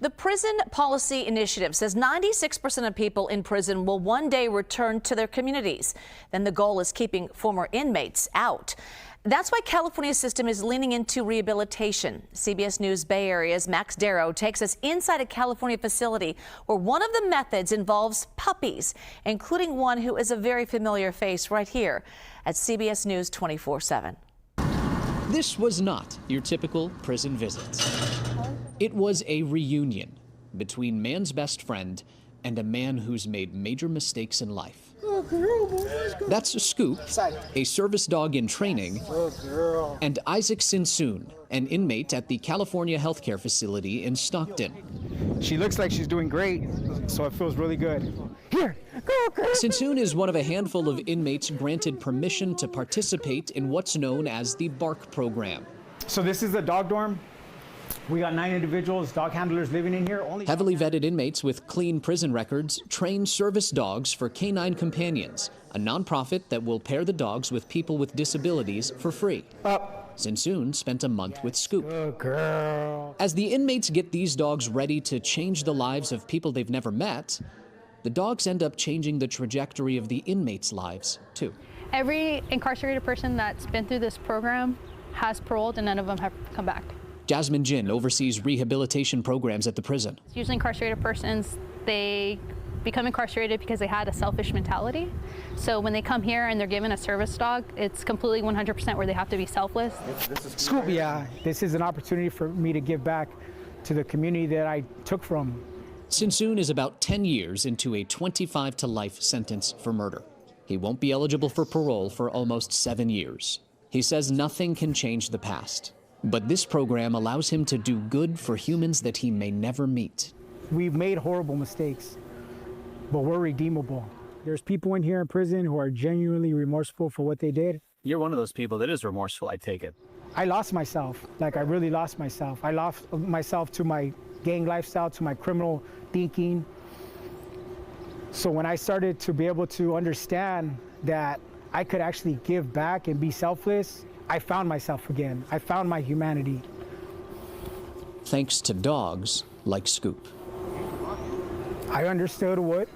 The Prison Policy Initiative says 96% of people in prison will one day return to their communities. Then the goal is keeping former inmates out. That's why California's system is leaning into rehabilitation. CBS News Bay Area's Max Darrow takes us inside a California facility where one of the methods involves puppies, including one who is a very familiar face right here at CBS News 24/7. This was not your typical prison visit. It was a reunion between man's best friend and a man who's made major mistakes in life. That's Scoop, a service dog in training, and Isaac Sinsoon, an inmate at the California healthcare facility in Stockton. She looks like she's doing great, so it feels really good. Here, go. Sinsoon is one of a handful of inmates granted permission to participate in what's known as the BARK program. So this is the dog dorm. We got 9 individuals, dog handlers living in here. Heavily vetted inmates with clean prison records train service dogs for Canine Companions, a nonprofit that will pair the dogs with people with disabilities for free. Sinsoon spent a month with Scoop. Good girl. As the inmates get these dogs ready to change the lives of people they've never met, the dogs end up changing the trajectory of the inmates' lives, too. Every incarcerated person that's been through this program has paroled, and none of them have come back. Jasmine Jin oversees rehabilitation programs at the prison. Usually incarcerated persons, they become incarcerated because they had a selfish mentality. So when they come here and they're given a service dog, it's completely 100% where they have to be selfless. Scoop, yeah, this is an opportunity for me to give back to the community that I took from. Sinsoon is about 10 years into a 25 to life sentence for murder. He won't be eligible for parole for almost 7 years. He says nothing can change the past, but this program allows him to do good for humans that he may never meet. We've made horrible mistakes, but we're redeemable. There's people in here in prison who are genuinely remorseful for what they did. You're one of those people that is remorseful, I take it. I lost myself. Like, I really lost myself. I lost myself to my gang lifestyle, to my criminal thinking. So when I started to be able to understand that I could actually give back and be selfless, I found myself again. I found my humanity. Thanks to dogs like Scoop. I understood what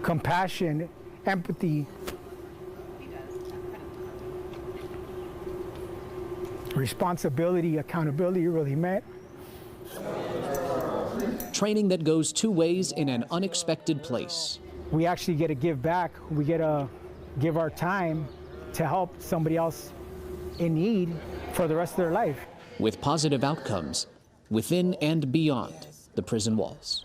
compassion, empathy, responsibility, accountability really meant. Training that goes 2 ways in an unexpected place. We actually get to give back. We get to give our time to help somebody else in need for the rest of their life. With positive outcomes within and beyond the prison walls.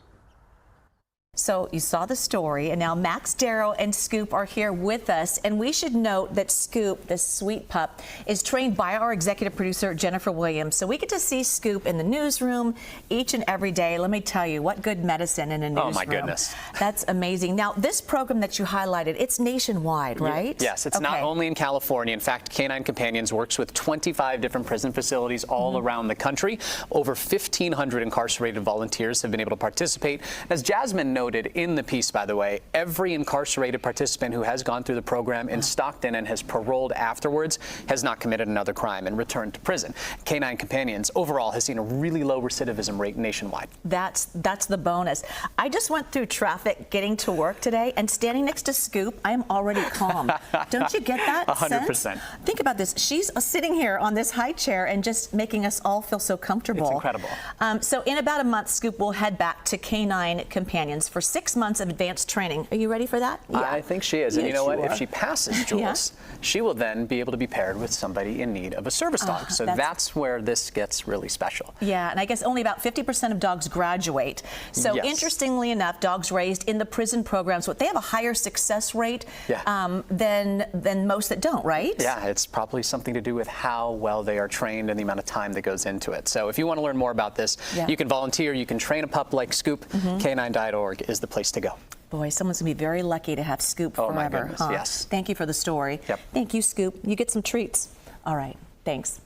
So you saw the story, and now Max Darrow and Scoop are here with us. And we should note that Scoop, this sweet pup, is trained by our executive producer, Jennifer Williams. So we get to see Scoop in the newsroom each and every day. Let me tell you, what good medicine in a newsroom. Oh, my goodness. That's amazing. Now, this program that you highlighted, it's nationwide, right? Yes, it's not only in California. In fact, Canine Companions works with 25 different prison facilities all around the country. Over 1,500 incarcerated volunteers have been able to participate. As Jasmine noted in the piece, by the way, every incarcerated participant who has gone through the program in Stockton and has paroled afterwards has not committed another crime and returned to prison. Canine Companions overall has seen a really low recidivism rate nationwide. That's the bonus. I just went through traffic getting to work today, and standing next to Scoop, I am already calm. Don't you get that 100%. sense? Think about this. She's sitting here on this high chair and just making us all feel so comfortable. It's incredible. So in about a month, Scoop will head back to Canine Companions for 6 months of advanced training. Are you ready for that? Yeah. I think she is. And you know what? If she passes, Jules, Yeah. she will then be able to be paired with somebody in need of a service dog. So that's where this gets really special. Yeah, and I guess only about 50% of dogs graduate. So Yes. Interestingly enough, dogs raised in the prison programs, they have a higher success rate than most that don't, right? Yeah, it's probably something to do with how well they are trained and the amount of time that goes into it. So if you want to learn more about this, you can volunteer, you can train a pup like Scoop. Canine.org is the place to go. Boy, someone's going to be very lucky to have Scoop forever. Oh, my goodness, yes. Thank you for the story. Yep. Thank you, Scoop. You get some treats. All right, thanks.